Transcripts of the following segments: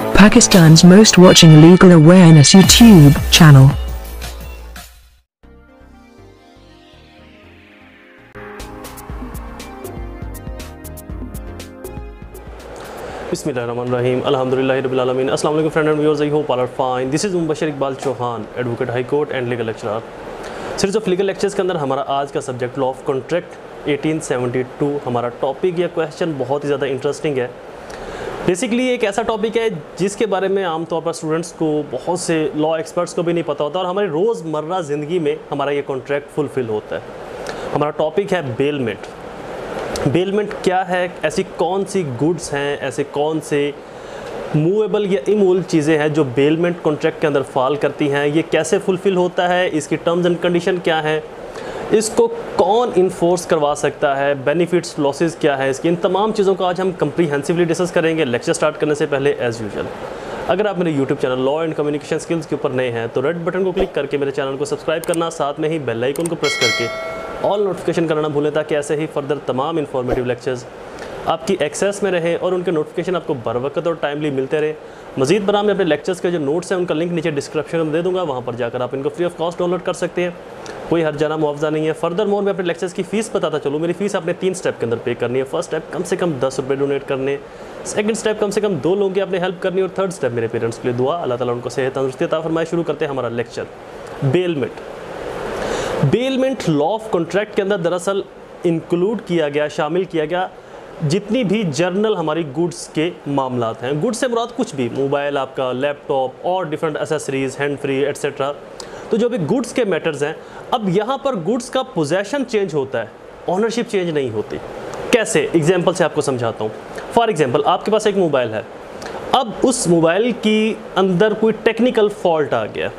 Pakistan's most watching legal awareness YouTube channel. बिस्मिल्लाहिर्रहमानिर्रहीम अल्हम्दुलिल्लाहि रब्बिल आलमीन। अस्सलाम वालेकुम friend and viewers, I hope all are fine. This is Mubashar Iqbal Chauhan, advocate high court and legal lecturer. Series of legal lectures के अंदर हमारा आज का सब्जेक्ट लॉ ऑफ कॉन्ट्रैक्ट 1872 हमारा टॉपिक या क्वेश्चन बहुत ही ज़्यादा इंटरेस्टिंग है। बेसिकली एक ऐसा टॉपिक है जिसके बारे में आमतौर पर स्टूडेंट्स को, बहुत से लॉ एक्सपर्ट्स को भी नहीं पता होता और हमारी रोज़मर्रा ज़िंदगी में हमारा ये कॉन्ट्रैक्ट फुलफ़िल होता है। हमारा टॉपिक है बेलमेंट। बेलमेंट क्या है, ऐसी कौन सी गुड्स हैं, ऐसे कौन से मूवेबल या इमूवेबल चीज़ें हैं जो बेलमेंट कॉन्ट्रैक्ट के अंदर फॉल करती हैं, ये कैसे फुलफ़िल होता है, इसकी टर्म्स एंड कंडीशन क्या है, इसको कौन इन्फोर्स करवा सकता है, बेनिफिट्स लॉसेस क्या है इसकी, इन तमाम चीज़ों को आज हम कंप्रीहेंसिवली डिस्कस करेंगे। लेक्चर स्टार्ट करने से पहले एज़ यूजुअल अगर आप मेरे YouTube channel law and communication skills के ऊपर नए हैं तो रेड बटन को क्लिक करके मेरे चैनल को सब्सक्राइब करना, साथ में ही बेल आइकन को प्रेस करके ऑल नोटिफिकेशन करना ना भूलें, ताकि ऐसे ही फर्दर तमाम इन्फॉर्मेटिव लेक्चर्स आपकी एक्सेस में रहे और उनके नोटिफिकेशन आपको बर वक्त और टाइमली मिलते रहे। मजीद बराम मैं अपने लेक्चर्स के जो नोट्स हैं उनका लिंक नीचे डिस्क्रिप्शन में दे दूंगा, वहाँ पर जाकर आप इनको फ्री ऑफ कॉस्ट डाउनलोड कर सकते हैं, कोई हर्जाना मुआवजा नहीं है। फर्दर मोर मैं अपने लेक्चर्स की फ़ीस बताता चलूँ। मेरी फ़ीस आपने 3 स्टेप के अंदर पे करनी है। फर्स्ट स्टेप कम से कम 10 रुपये डोनेट करने, सेकंड स्टेप कम से कम 2 लोगों की आपने हेल्प करनी है और थर्ड स्टेप मेरे पेरेंट्स के लिए दुआ, अल्लाह ताला उनको सेहत तंदुरुस्ती अता फरमाए। शुरू करते हैं हमारा lecture. Bailment law of contract के अंदर दरअसल इंक्लूड किया गया, शामिल किया गया जितनी भी जर्नल हमारी गुड्स के मामलात हैं। गुड्स से मुराद कुछ भी, मोबाइल, आपका लैपटॉप और different accessories, hand free etcetera, तो जो भी गुड्स के मैटर्स हैं। अब यहाँ पर गुड्स का पोजेशन चेंज होता है, ऑनरशिप चेंज नहीं होती। कैसे, एग्जाम्पल से आपको समझाता हूँ। फॉर एग्जाम्पल आपके पास एक मोबाइल है, अब उस मोबाइल की अंदर कोई टेक्निकल फॉल्ट आ गया,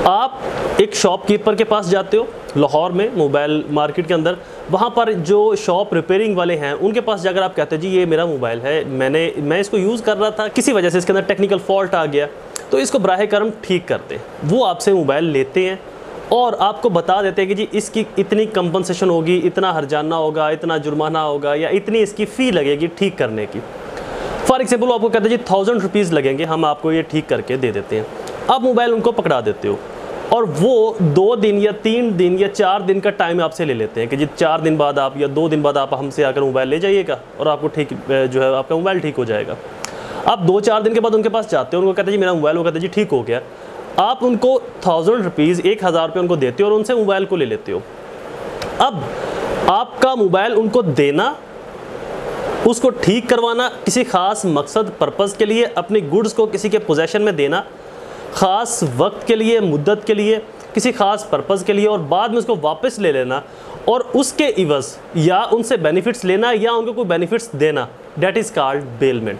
आप एक शॉपकीपर के पास जाते हो लाहौर में, मोबाइल मार्केट के अंदर, वहाँ पर जो शॉप रिपेयरिंग वाले हैं उनके पास जाकर आप कहते हैं जी ये मेरा मोबाइल है, मैं इसको यूज़ कर रहा था, किसी वजह से इसके अंदर टेक्निकल फॉल्ट आ गया, तो इसको बराहे करम ठीक करते हैं। वो आपसे मोबाइल लेते हैं और आपको बता देते हैं कि जी इसकी इतनी कंपनसेशन होगी, इतना हर्जाना होगा, इतना जुर्माना होगा या इतनी इसकी फ़ी लगेगी ठीक करने की। फॉर एग्जाम्पल वो आपको कहते हैं जी 1000 रुपीज़ लगेंगे, हम आपको ये ठीक करके दे देते हैं। आप मोबाइल उनको पकड़ा देते हो और वो 2 दिन या 3 दिन या 4 दिन का टाइम आपसे ले लेते हैं कि जी 4 दिन बाद आप या 2 दिन बाद आप हमसे आकर मोबाइल ले जाइएगा और आपको ठीक जो है आपका मोबाइल ठीक हो जाएगा। आप 2-4 दिन के बाद उनके पास जाते हो, उनको कहते हैं जी मेरा मोबाइल, वो कहते हैं जी ठीक हो गया। आप उनको 1000 रुपीज़, 1000 रुपये उनको देते हो और उनसे मोबाइल को ले लेते हो। अब आपका मोबाइल उनको देना, उसको ठीक करवाना, किसी ख़ास मकसद पर्पज़ के लिए अपनी गुड्स को किसी के पोजेशन में देना, ख़ास वक्त के लिए, मुद्दत के लिए, किसी ख़ास पर्पज़ के लिए, और बाद में उसको वापस ले लेना और उसके इवज़ या उनसे बेनिफिट्स लेना या उनको कोई बेनिफिट्स देना, that is called bailment.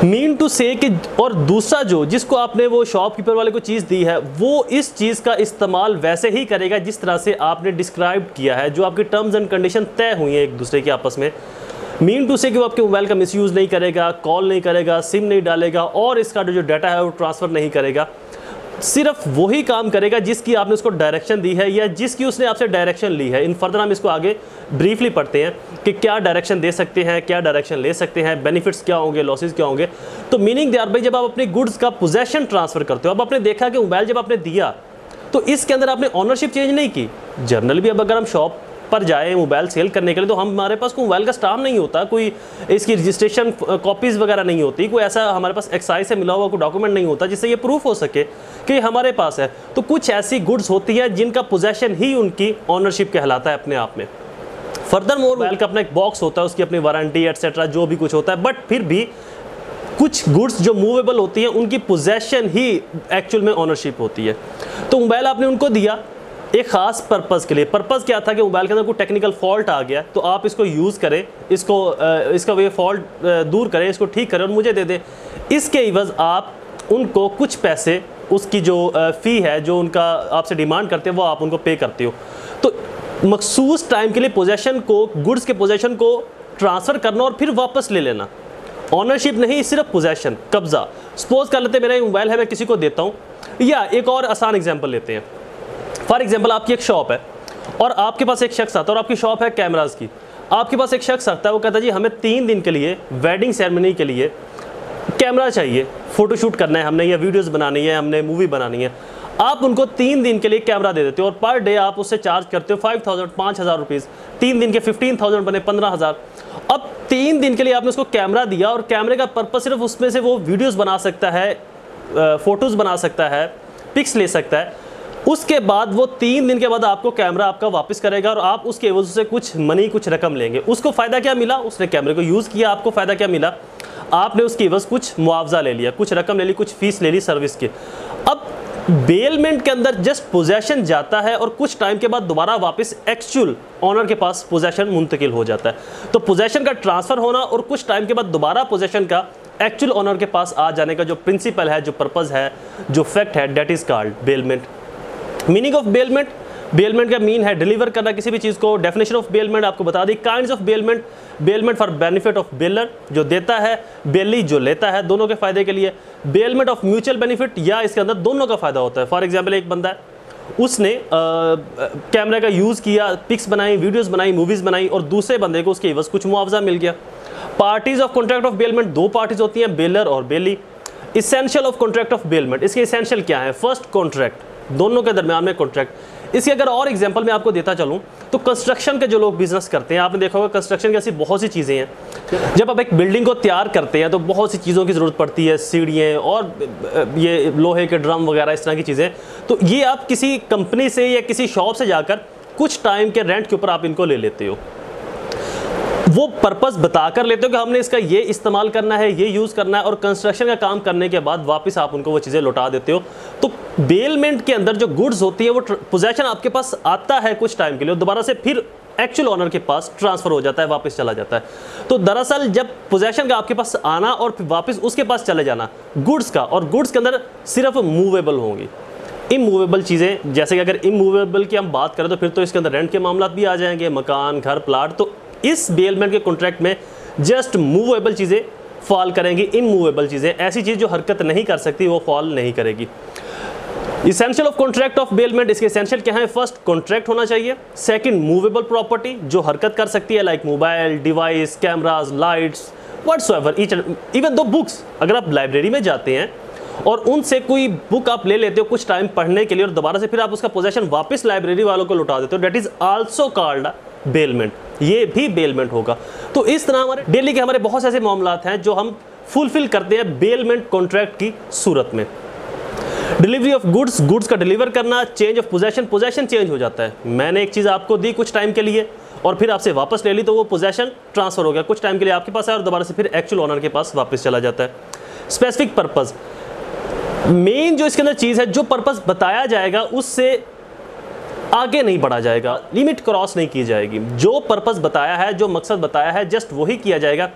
Mean to say कि, और दूसरा जो जिसको आपने वो शॉपकीपर वाले को चीज़ दी है, वो इस चीज़ का इस्तेमाल वैसे ही करेगा जिस तरह से आपने डिस्क्राइब किया है, जो आपकी टर्म्स एंड कंडीशन तय हुई हैं एक दूसरे के आपस में। मीन टू से कि वो आपके मोबाइल का मिसयूज़ नहीं करेगा, कॉल नहीं करेगा, सिम नहीं डालेगा और इसका जो डाटा है वो ट्रांसफ़र नहीं करेगा। सिर्फ वही काम करेगा जिसकी आपने उसको डायरेक्शन दी है या जिसकी उसने आपसे डायरेक्शन ली है। इन फर्दर हम इसको आगे ब्रीफली पढ़ते हैं कि क्या डायरेक्शन दे सकते हैं, क्या डायरेक्शन ले सकते हैं, बेनिफिट्स क्या होंगे, लॉसेस क्या होंगे। तो मीनिंग दे भाई, जब आप अपनी गुड्स का पोजेशन ट्रांसफ़र करते हो, अब आपने देखा कि मोबाइल जब आपने दिया तो इसके अंदर आपने ऑनरशिप चेंज नहीं की। जर्नल भी अब अगर हम शॉप पर जाए मोबाइल सेल करने के लिए तो हमारे पास कोई मोबाइल का स्टाम्प नहीं होता, कोई इसकी रजिस्ट्रेशन कॉपीज़ वगैरह नहीं होती, कोई ऐसा हमारे पास एक्साइज से मिला हुआ कोई डॉक्यूमेंट नहीं होता जिससे ये प्रूफ हो सके कि हमारे पास है। तो कुछ ऐसी गुड्स होती हैं जिनका पोजेशन ही उनकी ऑनरशिप कहलाता है अपने आप में। फर्दर मोर मोबाइल का अपना एक बॉक्स होता है, उसकी अपनी वारंटी एट्सेट्रा जो भी कुछ होता है, बट फिर भी कुछ गुड्स जो मूवेबल होती हैं उनकी पोजेशन ही एक्चुअल में ऑनरशिप होती है। तो मोबाइल आपने उनको दिया एक ख़ास पर्पज़ के लिए। पर्पज़ क्या था कि मोबाइल के अंदर कोई टेक्निकल फॉल्ट आ गया तो आप इसको यूज़ करें, इसका वे फॉल्ट दूर करें, इसको ठीक करें और मुझे दे दें। इसके इवज़ आप उनको कुछ पैसे, उसकी जो फ़ी है जो उनका आपसे डिमांड करते हैं वो आप उनको पे करते हो। तो मखसूस टाइम के लिए पोजेशन को, गुड्स के पोजेशन को ट्रांसफ़र करना और फिर वापस ले लेना। ऑनरशिप नहीं, सिर्फ पोजेशन, कब्ज़ा। सपोज कर लेते हैं मेरा मोबाइल है, मैं किसी को देता हूँ। या एक और आसान एग्जाम्पल लेते हैं। फॉर एग्जाम्पल आपकी एक शॉप है और आपके पास एक शख्स आता है और आपकी शॉप है कैमराज की। आपके पास एक शख्स आता है, वो कहता है जी हमें 3 दिन के लिए वेडिंग सेरेमनी के लिए कैमरा चाहिए, फोटोशूट करना है हमने या वीडियोस बनानी है, हमने मूवी बनानी है, आप उनको 3 दिन के लिए कैमरा दे देते हो और पर डे आप उससे चार्ज करते हो 5000 5000 रुपीज़। 3 दिन के 15,000 बने 15,000। अब 3 दिन के लिए आपने उसको कैमरा दिया और कैमरे का पर्पस सिर्फ उसमें से वो वीडियोस बना सकता है, फोटोज़ बना सकता है, पिक्स ले सकता है। उसके बाद वो 3 दिन के बाद आपको कैमरा आपका वापस करेगा और आप उसके एवज से कुछ मनी, कुछ रकम लेंगे। उसको फ़ायदा क्या मिला? उसने कैमरे को यूज़ किया, आपको फ़ायदा क्या मिला? आपने उसकी एवज कुछ मुआवजा ले लिया, कुछ रकम ले ली, कुछ फीस ले ली सर्विस की। अब बेलमेंट के अंदर जस्ट पोजेशन जाता है और कुछ टाइम के बाद दोबारा वापस एक्चुअल ऑनर के पास पोजेशन मुंतकिल हो जाता है। तो पोजेशन का ट्रांसफ़र होना और कुछ टाइम के बाद दोबारा पोजेशन का एक्चुअल ऑनर के पास आ जाने का जो प्रिंसिपल है, जो पर्पज़ है, जो फैक्ट है, date is called bailment. Meaning of bailment, bailment का मीन है डिलीवर करना किसी भी चीज़ को। डेफिनेशन ऑफ बेलमेंट आपको बता दी। Kinds of bailment, bailment for benefit of bailor जो देता है, बेली जो लेता है, दोनों के फायदे के लिए। बेलमेंट ऑफ म्यूचुअल बेनिफिट या इसके अंदर दोनों का फायदा होता है। फॉर एग्जांपल एक बंदा है, उसने कैमरा का यूज़ किया, पिक्स बनाई, वीडियोस बनाई, मूवीज़ बनाई और दूसरे बंदे को उसके एवज कुछ मुआवजा मिल गया। Parties of contract of bailment, 2 parties होती हैं, बेलर और bailee. Essential of contract of bailment, इसके इसेंशियल क्या है? फर्स्ट कॉन्ट्रैक्ट, दोनों के दरमियान में कॉन्ट्रैक्ट। इसके अगर और एग्जांपल मैं आपको देता चलूँ तो कंस्ट्रक्शन के जो लोग बिजनेस करते हैं, आपने देखा होगा कंस्ट्रक्शन की ऐसी बहुत सी चीज़ें हैं। जब आप एक बिल्डिंग को तैयार करते हैं तो बहुत सी चीज़ों की ज़रूरत पड़ती है, सीढ़ियाँ और ये लोहे के ड्रम वगैरह, इस तरह की चीज़ें। तो ये आप किसी कंपनी से या किसी शॉप से जाकर कुछ टाइम के रेंट के ऊपर आप इनको ले लेते हो। वो पर्पस बता कर लेते हो कि हमने इसका ये इस्तेमाल करना है, ये यूज़ करना है, और कंस्ट्रक्शन का काम करने के बाद वापस आप उनको वो चीज़ें लौटा देते हो। तो बेलमेंट के अंदर जो गुड्स होती है वो पोजेशन आपके पास आता है कुछ टाइम के लिए, दोबारा से फिर एक्चुअल ऑनर के पास ट्रांसफ़र हो जाता है, वापस चला जाता है। तो दरअसल जब पोजेशन का आपके पास आना और फिर वापस उसके पास चले जाना गुड्स का, और गुड्स के अंदर सिर्फ मूवेबल होंगी। इमूवेबल चीज़ें, जैसे कि अगर इमूवेबल की हम बात करें तो फिर तो इसके अंदर रेंट के मामला भी आ जाएंगे, मकान, घर, प्लाट। तो इस बेलमेंट के कॉन्ट्रैक्ट में जस्ट मूवेबल चीज़ें फॉल करेंगी। इमूवेबल चीज़ें, ऐसी चीज़ जो हरकत नहीं कर सकती, वो फॉल नहीं करेगी। Essential of contract of bailment, इसके इसेंशियल क्या है? फर्स्ट कॉन्ट्रैक्ट होना चाहिए, सेकंड मूवेबल प्रॉपर्टी जो हरकत कर सकती है, like mobile device, cameras, lights, whatsoever, even though books. अगर आप लाइब्रेरी में जाते हैं और उनसे कोई बुक आप ले लेते हो कुछ टाइम पढ़ने के लिए और दोबारा से फिर आप उसका पोजेशन वापस लाइब्रेरी वालों को लौटा देते हो, that is also called bailment. ये भी बेलमेंट होगा। तो इस तरह हमारे डेली के हमारे बहुत से ऐसे मामलात हैं जो हम फुलफिल करते हैं बेलमेंट कॉन्ट्रैक्ट की सूरत में। डिलीवरी ऑफ गुड्स, गुड्स का डिलीवर करना। Change of possession, possession change हो जाता है। मैंने एक चीज़ आपको दी कुछ टाइम के लिए और फिर आपसे वापस ले ली, तो वो पोजेशन ट्रांसफर हो गया, कुछ टाइम के लिए आपके पास है और दोबारा से फिर एक्चुअल ओनर के पास वापस चला जाता है। स्पेसिफिक पर्पस, मेन जो इसके अंदर चीज़ है, जो पर्पस बताया जाएगा उससे आगे नहीं बढ़ा जाएगा, लिमिट क्रॉस नहीं की जाएगी। जो पर्पस बताया है, जो मकसद बताया है, जस्ट वही किया जाएगा।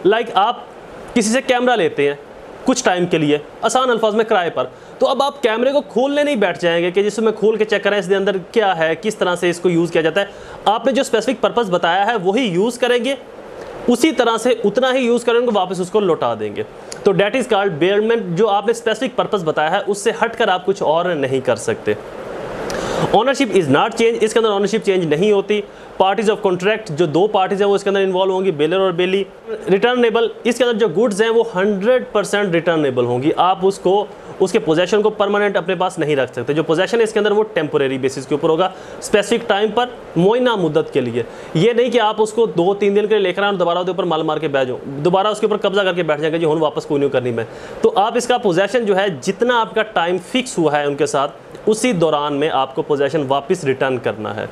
लाइक आप किसी से कैमरा लेते हैं कुछ टाइम के लिए, आसान अल्फाज में किराए पर, तो अब आप कैमरे को खोलने नहीं बैठ जाएंगे कि जिसमें खोल के चेक करें इसके अंदर क्या है, किस तरह से इसको यूज़ किया जाता है। आपने जो स्पेसिफिक पर्पस बताया है वही यूज़ करेंगे, उसी तरह से उतना ही यूज़ करेंगे, वापस उसको लौटा देंगे। तो डेट इज़ कॉल्ड बेलमेंट। जो आपने स्पेसिफिक पर्पस बताया है उससे हटकर आप कुछ और नहीं कर सकते। ऑनरशिप इज नॉट चेंज, इसके अंदर ऑनरशिप चेंज नहीं होती। पार्टीज ऑफ कॉन्ट्रैक्ट, जो 2 पार्टीज हैं वो इसके अंदर इन्वॉल्व होंगी, बेलर और बेली। रिटर्नेबल, इसके अंदर जो गुड्स हैं वो 100% रिटर्नेबल होंगी। आप उसको, उसके पोजेशन को परमानेंट अपने पास नहीं रख सकते। जो पोजेशन है इसके अंदर वो टेम्पोरेरी बेसिस के ऊपर होगा, स्पेसिफिक टाइम पर, मुआयना मुद्दत के लिए। ये नहीं कि आप उसको 2-3 दिन के लिए लेकर आए और दोबारा उसके ऊपर माल मार के बैठ जाओ, दोबारा उसके ऊपर कब्जा करके बैठ जाएगा जी हूँ वापस कोई नहीं करनी मैं। तो आप इसका पोजेशन जो है, जितना आपका टाइम फिक्स हुआ है उनके साथ, उसी दौरान में आपको पोजेशन वापस रिटर्न करना है।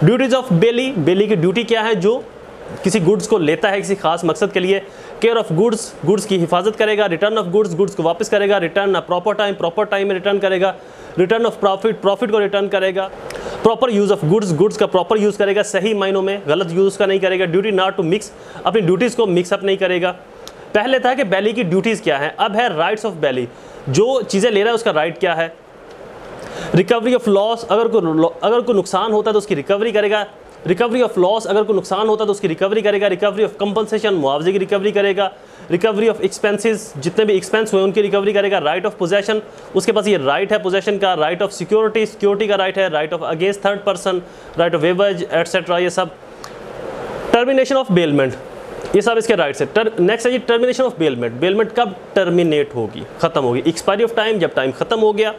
ड्यूटीज ऑफ बेली, बेली की ड्यूटी क्या है? जो किसी गुड्स को लेता है किसी खास मकसद के लिए। केयर ऑफ गुड्स, गुड्स की हिफाजत करेगा। रिटर्न ऑफ गुड्स, गुड्स को वापस करेगा। Return proper time, proper time में रिटर्न करेगा। रिटर्न ऑफ प्रॉफिट, प्रॉफिट को रिटर्न करेगा। Proper use of goods, goods का प्रॉपर यूज़ करेगा, सही मायनों में, गलत यूज़ का नहीं करेगा। ड्यूटी नॉट टू मिक्स, अपनी ड्यूटीज़ को मिक्सअप नहीं करेगा। पहले था कि बेली की ड्यूटीज़ क्या है, अब है राइट्स ऑफ बेली। जो चीज़ें ले रहा है उसका राइट क्या है। रिकवरी ऑफ लॉस, अगर कोई नुकसान होता है तो उसकी रिकवरी करेगा। रिकवरी ऑफ लॉस, अगर कोई नुकसान होता है तो उसकी रिकवरी करेगा। रिकवरी ऑफ कंपनसेशन, मुआवजे की रिकवरी करेगा। रिकवरी ऑफ एक्सपेंसेस, जितने भी एक्सपेंस हुए उनकी रिकवरी करेगा। राइट ऑफ पोजेशन, उसके पास ये राइट है पोजेशन का। राइट ऑफ सिक्योरिटी, सिक्योरिटी का राइट है। Right of against third person, right of वेवेज एटसेट्रा, ये सब। टर्मिनेशन ऑफ बेलमेंट, ये सब इसके राइट से। नेक्स्ट है जी टर्मिनेशन ऑफ बेलमेंट। बेलमेंट कब टर्मिनेट होगी, खत्म होगी। एक्सपायरी ऑफ टाइम, जब टाइम खत्म हो गया।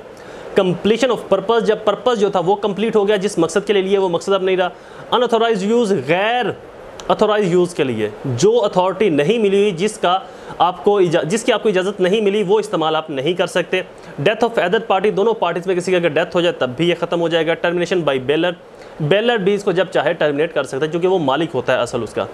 कंप्लीशन ऑफ पर्पस, जब पर्पस जो था वो कंप्लीट हो गया, जिस मकसद के लिए लिए वो मकसद अब नहीं रहा। अनऑथोराइज यूज़, गैर अथोराइज यूज़ के लिए, जो अथॉरिटी नहीं मिली हुई, जिसकी आपको इजाज़त नहीं मिली, वो इस्तेमाल आप नहीं कर सकते। डेथ ऑफ अदर पार्टी, दोनों पार्टीज में किसी की अगर डेथ हो जाए तब भी ये ख़त्म हो जाएगा। टर्मिनेशन बाय बेलर, बेलर भी इसको जब चाहे टर्मिनेट कर सकता है क्योंकि वो मालिक होता है असल उसका।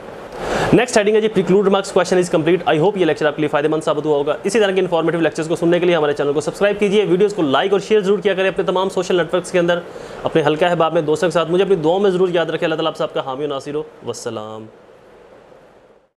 नेक्स्ट हेडिंग है जी preclude remarks, question is complete. I hope ये लेक्चर आपके लिए फायदेमंद साबित हुआ होगा। इसी तरह के इन्फॉर्मेटिव लेक्चर्स को सुनने के लिए हमारे चैनल को सब्सक्राइब कीजिए, वीडियोस को लाइक और शेयर जरूर किया करें अपने तमाम सोशल नेटवर्क्स के अंदर, अपने हल्का अहबाब में दोस्तों के साथ। मुझे अपनी दुआओं में जरूर याद रखें। अल्लाह ताला आप सबका हामी और नासिर हो। वस्सलाम।